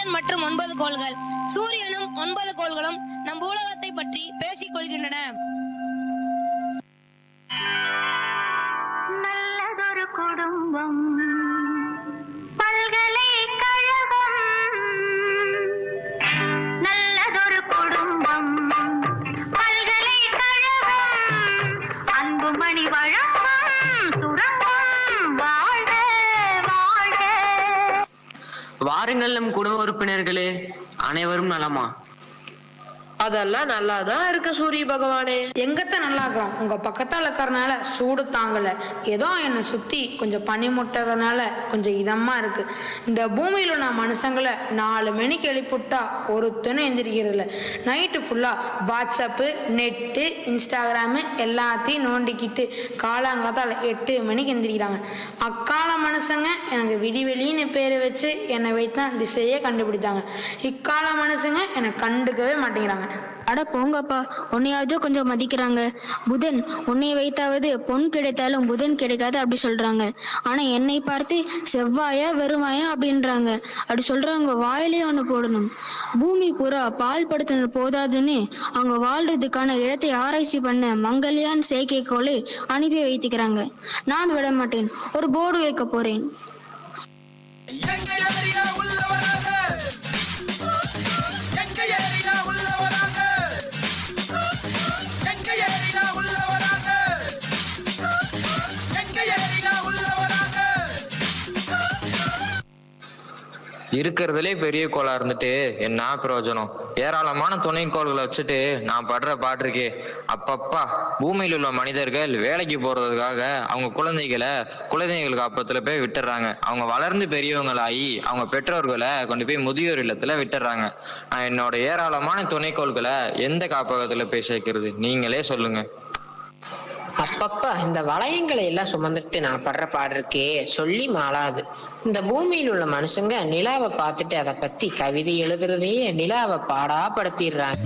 புதன் மற்றும் 9 கோள்கள், சூரியனும் 9 கோள்களும் நம் உலகத்தை பற்றி பேசிக் கொள்கின்றன. நல்லதொரு குடும்பம், பல்கலைக்கழகம். நல்லதொரு குடும்பம், பல்கலைக்கழகம். அன்புமணி வழங்கும் சுரங்கம். வாழ்க வாழ்க. வாருங்கள் நம் குடும்ப உறுப்பினர்களே, அனைவரும் நலமா? அதெல்லாம் நல்லாதான் இருக்கு சூரிய பகவானே. எங்கத்த நல்லா இருக்கிறோம், உங்க பக்கத்தால இருக்கிறனால சூடு தாங்கல. ஏதோ என்னை சுத்தி கொஞ்சம் பனி முட்டதுனால கொஞ்சம் இதமா இருக்கு. இந்த பூமியில உள்ள மனுஷங்களை 4 மணிக்கு எழுப்பிவிட்டா ஒருத்தனும் எந்திரிக்கிறதில்ல. நைட்டு ஃபுல்லா வாட்ஸ்அப்பு, நெட்டு, இன்ஸ்டாகிராமு எல்லாத்தையும் நோண்டிக்கிட்டு காலாங்காத்தால 8 மணிக்கு எந்திரிக்கிறாங்க. அக்கால மனுஷங்க எனக்கு விடிவெளின்னு பேரை வச்சு என்னை வைத்தான் திசையே கண்டுபிடித்தாங்க. இக்கால மனுஷங்க என்னை கண்டுக்கவே மாட்டேங்கிறாங்க. அட போங்கப்பா, உன்னையாவது கொஞ்சம் மதிக்கிறாங்க. புதன் உன்னை வைத்தாவது பொன் கிடைத்தாலும் புதன் கிடைக்காது அப்படி சொல்றாங்க. ஆனா என்னை பார்த்து செவ்வாயா வெறுமாயா அப்படின்றாங்க. அப்படி சொல்றவங்க வாயிலே ஒண்ணு போடணும். பூமி பூரா பால் படுத்தின போதாதுன்னு அவங்க வாழ்றதுக்கான இடத்தை ஆராய்ச்சி பண்ண மங்கல்யான் செயற்கைக்கோளை அனுப்பி வைத்துக்கிறாங்க. நான் விட மாட்டேன், ஒரு போர்டு வைக்க போறேன். இருக்கிறதுலே பெரிய கோளா இருந்துட்டு என்ன பிரயோஜனம்? ஏராளமான துணைக்கோள்களை வச்சுட்டு நான் படுற பாட்டிருக்கே. அப்பப்பா, பூமியில் உள்ள மனிதர்கள் வேலைக்கு போறதுக்காக அவங்க குழந்தைகள் காப்பத்துல போய் விட்டுறாங்க. அவங்க வளர்ந்து பெரியவங்களாகி அவங்க பெற்றோர்களை கொண்டு போய் முதியோர் இல்லத்துல விட்டுறாங்க. நான் என்னோட ஏராளமான துணைக்கோள்களை எந்த காப்பகத்துல போய் சேர்க்கிறது? நீங்களே சொல்லுங்க. அப்பப்ப இந்த வளையங்களை எல்லாம் சுமந்துட்டு நான் படுற பாடு இருக்கே, சொல்லி மாளாது. இந்த பூமியில் உள்ள மனுஷங்க நிலாவை பார்த்துட்டு அதை பத்தி கவிதை எழுதுறதையே நிலாவை பாடாப்படுத்திடுறாங்க.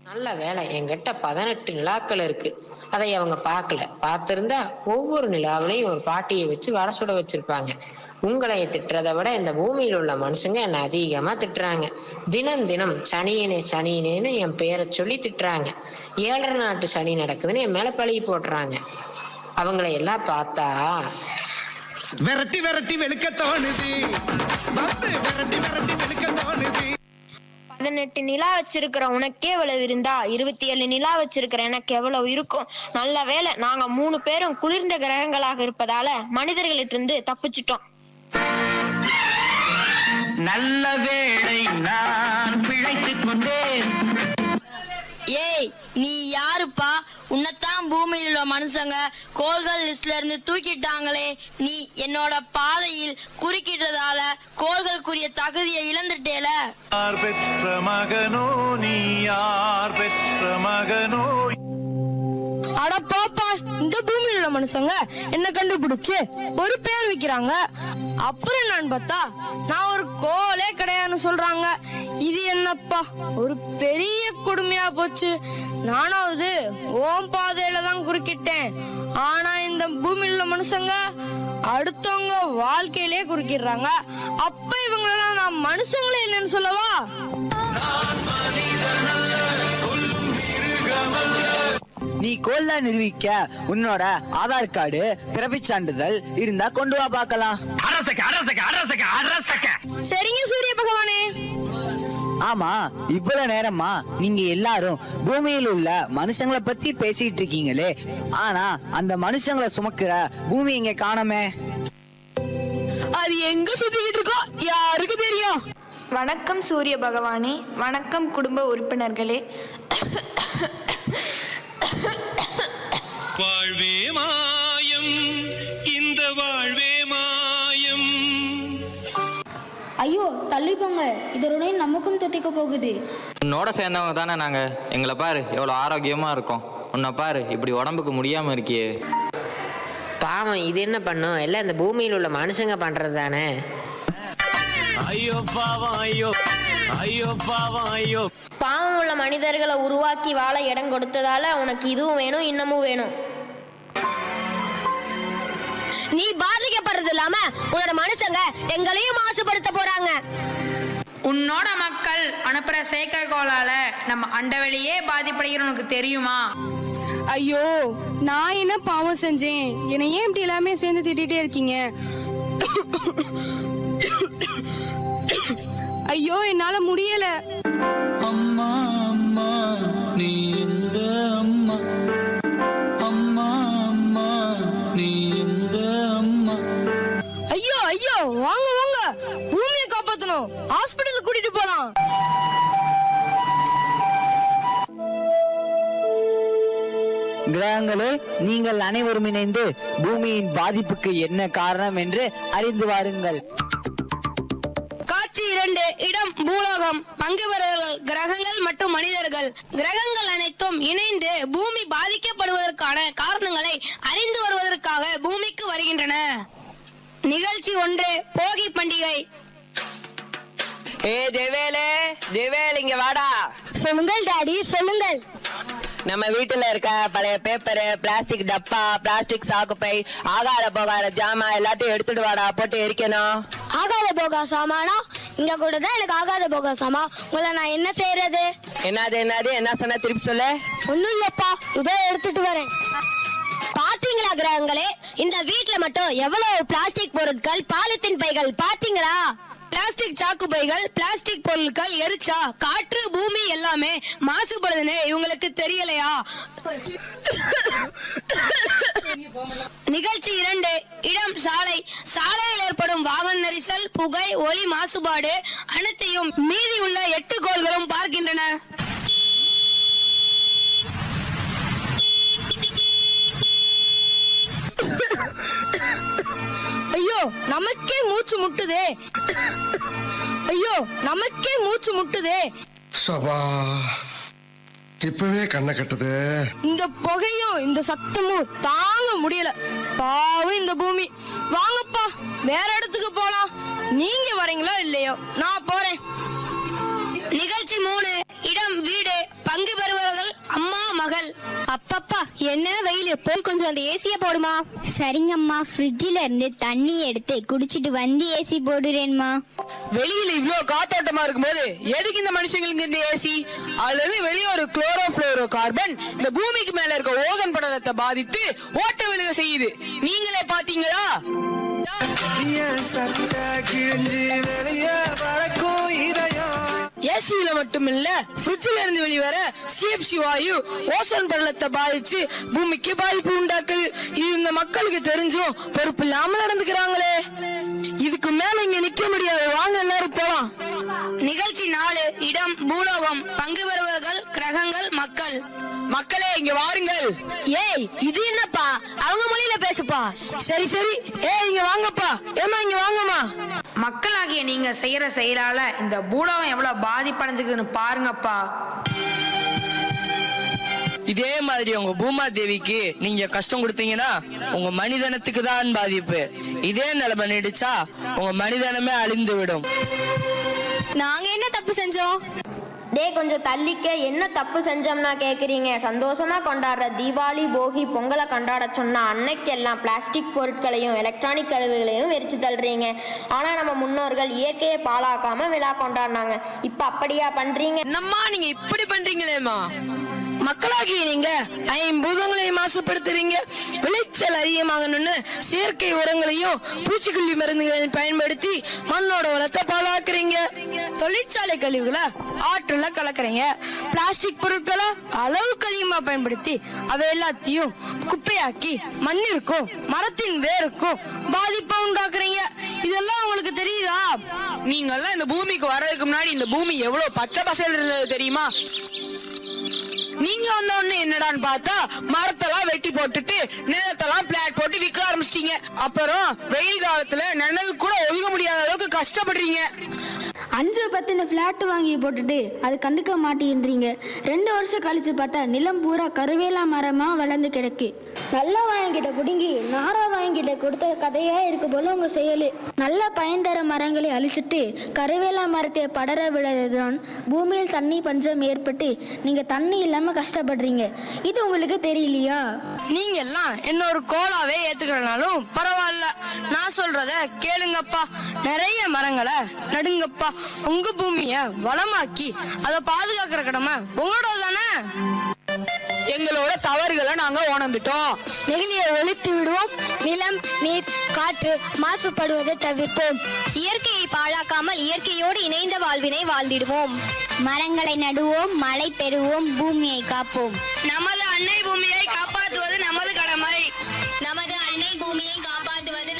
நல்ல வேலை, என்கிட்ட 18 நிலாக்கள் இருக்கு. அதை அவங்க பார்க்கல. பார்த்திருந்தா ஒவ்வொரு நிலாவிலையும் ஒரு பாட்டியை வச்சு வடை சுட வச்சிருப்பாங்க. உங்களை திட்டுறதை விட இந்த பூமியில் உள்ள மனுஷங்க என்ன அதிகமா திட்டுறாங்க. தினம் தினம் சனியனேன்னு என் பேரை சொல்லி திட்டுறாங்க. 7.5 நாட்டு சனி நடக்குதுன்னு என் மேல பழி போடுறாங்க. அவங்களை எல்லாம் பார்த்தா விரட்டி விரட்டி வெளுக்க தோணுது. 18 நிலா வச்சிருக்கிற உனக்கே எவ்வளவு இருந்தா 27 நிலா வச்சிருக்கிற எனக்கு எவ்வளவு இருக்கும்? நல்ல வேலை, நாங்க 3 பேரும் குளிர்ந்த கிரகங்களாக இருப்பதால மனிதர்களிட்டிருந்து தப்பிச்சிட்டோம். நல்ல வேளை நான் பிழைத்துக் கொண்டேன். ஏய், நீ யாருப்பா? உன்னைத்தான் பூமியில் உள்ள மனுஷங்க கோள்கள் லிஸ்ட்ல இருந்து தூக்கிட்டாங்களே. நீ என்னோட பாதையில் குறுக்கிட்டதால கோள்களுக்குரிய தகுதியை இழந்துட்டேல. யார் பெற்ற மகனோ நீ, யார் பெற்ற மகனோ? அட பாப்பா, இந்த பூமியில் உள்ள மனுஷங்க என்ன கண்டுபிடிச்சு ஒரு பேர் வைக்கிறாங்க. அப்புறம் நான் பார்த்தா நான் ஒரு கோலே கிடையாதுன்னு சொல்றாங்க. இது என்னப்பா ஒரு பெரிய கொடுமையா போச்சு. நானாவது ஓம் பாதையில தான் குறுக்கிட்டேன். ஆனா இந்த பூமியில் உள்ள மனுஷங்க அடுத்தவங்க வாழ்க்கையிலே குறுக்கிடுறாங்க. அப்ப இவங்களெல்லாம் நான் மனுஷங்களே இல்லைன்னு சொல்லவா? நீ கோல்ல நிரூபிக்க உன்னோட ஆதார் கார்டு, பிறப்பிச் சான்றிதழ் இருந்தா கொண்டு வா பார்க்கலாம். சரிங்க சூரிய பகவானே. ஆமா, இவ்வளவு நேரமா நீங்க எல்லாரும் பூமியில் உள்ள மனுஷங்களை பத்தி பேசிட்டு இருக்கீங்களே, ஆனா அந்த மனுஷங்களை சுமக்கிற பூமி இங்க காணோமே. அது எங்க சுத்திக்கிட்டு இருக்கோ யாருக்கு தெரியும்? வணக்கம் சூரிய பகவானே, வணக்கம் குடும்ப உறுப்பினர்களே. வாழ்வே மாயம், இந்த வாழ்வே மாயம். ஐயோ தள்ளி போங்க, இதனுடைய நமக்கும் தொத்திக்க போகுது. உன்னோட சேர்ந்தவங்க தானே நாங்க. எங்களை பாரு எவ்வளவு ஆரோக்கியமா இருக்கோம். உன்னை பாரு இப்படி உடம்புக்கு முடியாம இருக்கியே. பாவம், இது என்ன பண்ணும்? எல்லாம் இந்த பூமியில் உள்ள மனுஷங்க பண்றது தானே. ஐயோ பாவம் ஐயோ ஐயோ பாவம் ஐயோ. பாவம் உள்ள மனிதர்களை உருவாக்கி வாழ இடம் கொடுத்ததால உனக்கு இதுவும் வேணும் இன்னமும் வேணும். நீ பாதிக்கப்படுறது இல்லாம உன்னோட மனுஷங்க எங்களையும் மாசுபடுத்த போறாங்க. உன்னோட மக்கள் அனுப்புற செயற்கைக்கோளால நம்ம அண்டவெளியே பாதிப்படைகிற உனக்கு தெரியுமா? ஐயோ, நான் என்ன பாவம் செஞ்சேன்? என்னை ஏன் இப்படி எல்லாமே சேர்ந்து திட்டிகிட்டே இருக்கீங்க? ஐயோ, என்னால முடியல. அம்மா அம்மா நீ எந்த அம்மா, அம்மா அம்மா நீ எந்த அம்மா. ஐயோ ஐயோ, வாங்க வாங்க, பூமியை காப்பாத்தணும், ஹாஸ்பிடலுக்கு கூட்டிட்டு போலாம். கிரகங்களே, நீங்கள் அனைவரும் இணைந்து பூமியின் பாதிப்புக்கு என்ன காரணம் என்று அறிந்து வாருங்கள். காட்சி 2, இடம் பூலோகம், பங்கு பெறுவர்கள் கிரகங்கள் மற்றும் மனிதர்கள். கிரகங்கள் அனைத்தும் இணைந்து பூமி பாதிக்கப்படுவதற்கான காரணங்களை அறிந்து வருவதற்காக பூமிக்கு வருகின்றன. நிகழ்ச்சி 1, போகி பண்டிகை. ஏ தேவேலே, தேவேல் இங்க வாடா. சொல்லுங்கள் டாடி, சொல்லுங்கள். நம்ம வீட்டுல இருக்க பழைய பேப்பரு, பிளாஸ்டிக் டப்பா, பிளாஸ்டிக் சாக்குப்பை, ஆகார போகார ஜாமா எல்லாத்தையும் எடுத்துட்டு வாடா, போட்டு எரிக்கணும். ஆகாத போகா சாமானா? இங்க கூட தான் எனக்கு ஆகாத போகா சாமா. உங்களை நான் என்ன செய்யறது? என்னது என்னது என்ன சொன்ன, திருப்பி சொல்லு. ஒண்ணும் இல்லப்பா, இதோ எடுத்துட்டு வரேன். பாத்தீங்களா கிரகங்களே, இந்த வீட்ல மட்டும் எவ்வளவு பிளாஸ்டிக் பொருட்கள், பாலித்தீன் பைகள் பாத்தீங்களா? பிளாஸ்டிக் சாக்கு பைகள், பிளாஸ்டிக் பொருட்கள் எரிச்சா காற்று, பூமி எல்லாமே மாசுபடுதுன்னு இவங்களுக்கு தெரியலையா? நிகழ்ச்சி 2, இடம் சாலை. சாலையில் ஏற்படும் வாகன நெரிசல், புகை, ஒலி மாசுபாடு அனைத்தையும் மீதி உள்ள 8 கோள்களும் பார்க்கின்றன. ஐயோ, நமக்கே மூச்சு முட்டுதே. ஐயோ, நமக்கே மூச்சு முட்டுதே. சபா, இப்பவே கண்ணை கட்டுது. இந்த புகையும் இந்த சத்தமும் தாங்க முடியல. பாவம் இந்த பூமி. வாங்கப்பா, வேற இடத்துக்கு போலாம். நீங்க வரீங்களோ இல்லையோ, நான் போறேன். நிகழ்ச்சி 3, இடம் வீடு, பங்கு பெறுபவர்கள் அம்மா மகள். அப்பப்பா, என்ன வெயில், போய் கொஞ்சம் அந்த ஏசிய போடுமா. சரிங்கம்மா, ஃப்ரிட்ஜில் இருந்து தண்ணி எடுத்து குடிச்சிட்டு வந்து ஏசி போடுறேன்மா. வெளியில இவ்ளோ காத்தோட்டமா இருக்கும்போது எதுக்கு இந்த மனுஷங்களுக்கு இந்த ஏசி? அல்லது வெளியே ஒரு குளோரோஃப்ளோரோ கார்பன் இந்த பூமிக்கு மேல இருக்க ஓசோன் படலத்தை பாதித்து ஓட்ட விழுக செய்யுது. நீங்களே பாத்தீங்களா? ஏசியில மட்டும் இல்ல, ஃப்ரிட்ஜ்ல இருந்து வெளிவர CFC வாயு ஓசோன் படலத்தை பாதிச்சு பூமிக்கு பாதிப்பு உண்டாக்குது. இது இந்த மக்களுக்கு தெரிஞ்சும் பொறுப்பு இல்லாம நடந்துக்கிறாங்களே. இதுக்கு மேல இங்க நிக்க முடியாது, வாங்க எல்லாரும் போலாம். நிகழ்ச்சி 4, இடம் பூலோகம், பங்கு பெறுபவர்கள் கிரகங்கள் மக்கள். மக்களே இங்க வாருங்கள். ஏய், இது என்னப்பா? அவங்க மொழியில பேசுப்பா. சரி சரி, இங்க வாங்கப்பா. ஏமா இங்க வாங்கம்மா. மக்களாகிய நீங்க செய்யற செயலால இந்த பூலோகம் எவ்வளவு பாதிப்படைஞ்சுக்குன்னு பாருங்கப்பா. இதே மாதிரி உங்க பூமா தேவிக்கு நீங்க கஷ்டம் கொடுத்தீங்கன்னா உங்க மனிதனத்துக்கு தான் பாதிப்பு. இதே நிலைமை நீடிச்சா உங்க மனிதனமே அழிந்து விடும். நாங்க என்ன தப்பு செஞ்சோம்? கொஞ்சம் தள்ளிக்க. என்ன தப்பு செஞ்சோம்னா கேக்குறீங்க? சந்தோஷமா கொண்டாடுற தீபாவளி, போகி, பொங்கலை கொண்டாட சொன்னா அன்னைக்கெல்லாம் பிளாஸ்டிக் பொருட்களையும் எலக்ட்ரானிக் கழிவுகளையும் எரிச்சு தள்ளுறீங்க. ஆனா நம்ம முன்னோர்கள் இயற்கையை பாழாக்காம விழா கொண்டாடினாங்க. இப்ப அப்படியா பண்றீங்க? என்னம்மா நீங்க இப்படி பண்றீங்களேம்மா? மக்களாகிய நீங்க ஐம்பூதங்களை மாசுபடுத்துறீங்க. விளைச்சல் அதிகமாகணும்னு செயற்கை உரங்களையும் பூச்சிக்கொல்லி மருந்துகளையும் பயன்படுத்தி மண்ணோட வளத்தை பாழாக்குறீங்க. தொழிற்சாலை கழிவுகளை ஆற்றுல கலக்குறீங்க. பிளாஸ்டிக் பொருட்களை அளவுக்கு அதிகமா பயன்படுத்தி அவை எல்லாத்தையும் குப்பையாக்கி மண்ணிற்கும் மரத்தின் வேருக்கும் பாதிப்பை உண்டாக்குறீங்க. இதெல்லாம் உங்களுக்கு தெரியுதா? நீங்க எல்லாம் இந்த பூமிக்கு வர்றதுக்கு முன்னாடி இந்த பூமி எவ்வளவு பச்சை பசேல் இருந்தது தெரியுமா? நீங்க வந்த உடனே என்னடான்னு பார்த்தா மரத்தெல்லாம் வெட்டி போட்டுட்டு நிலத்தெல்லாம் பிளாட் போட்டு விற்க ஆரம்பிச்சிட்டீங்க. அப்புறம் வெயில் காலத்துல நிழல் கூட ஒதுங்க முடியாத அளவுக்கு கஷ்டப்படுறீங்க. 5-10 இந்த ஃப்ளாட் வாங்கி போட்டுட்டு அது கண்டுக்க மாட்டேன்றீங்க. 2 வருஷம் கழிச்சு பார்த்தா நிலம் பூரா கருவேலா மரமா வளர்ந்து கிடக்கு. நல்லா வாங்கிட்ட புடுங்கி நாரா வாங்கிட்ட கொடுத்த கதையா இருக்கு போல உங்க செயலு. நல்ல பயன் தர மரங்களை அழிச்சிட்டு கருவேலா மரத்தை படர விடுறதுதான் பூமியில் தண்ணி பஞ்சம் ஏற்பட்டு நீங்க தண்ணி இல்லாம கஷ்டப்படுறீங்க. இது உங்களுக்கு தெரியலையா? நீங்க எல்லாம் என்ன ஒரு கோலாவே ஏத்துக்கிறனாலும் பரவாயில்ல, நான் சொல்றத கேளுங்கப்பா. நிறைய மரங்களை நடுங்கப்பா. உங்க பூமிய வளமாக்கி அதை பாதுகாக்கிற கடமை உங்களோட தானே. எங்களோட தவறுகளை நாங்க உணர்ந்துட்டோம். நெகிழியை ஒழித்து விடுவோம். நிலம், நீர், காற்று மாசுபடுவதை தவிர்ப்போம். இயற்கையை பாழாக்காமல் இயற்கையோடு இணைந்த வாழ்வினை வாழ்ந்திடுவோம். மரங்களை நடுவோம், மழை பெறுவோம், பூமியை காப்போம். நமது அன்னை பூமியை காப்பாற்றுவது நமது கடமை. நமது அன்னை பூமியை காப்பாற்றுவது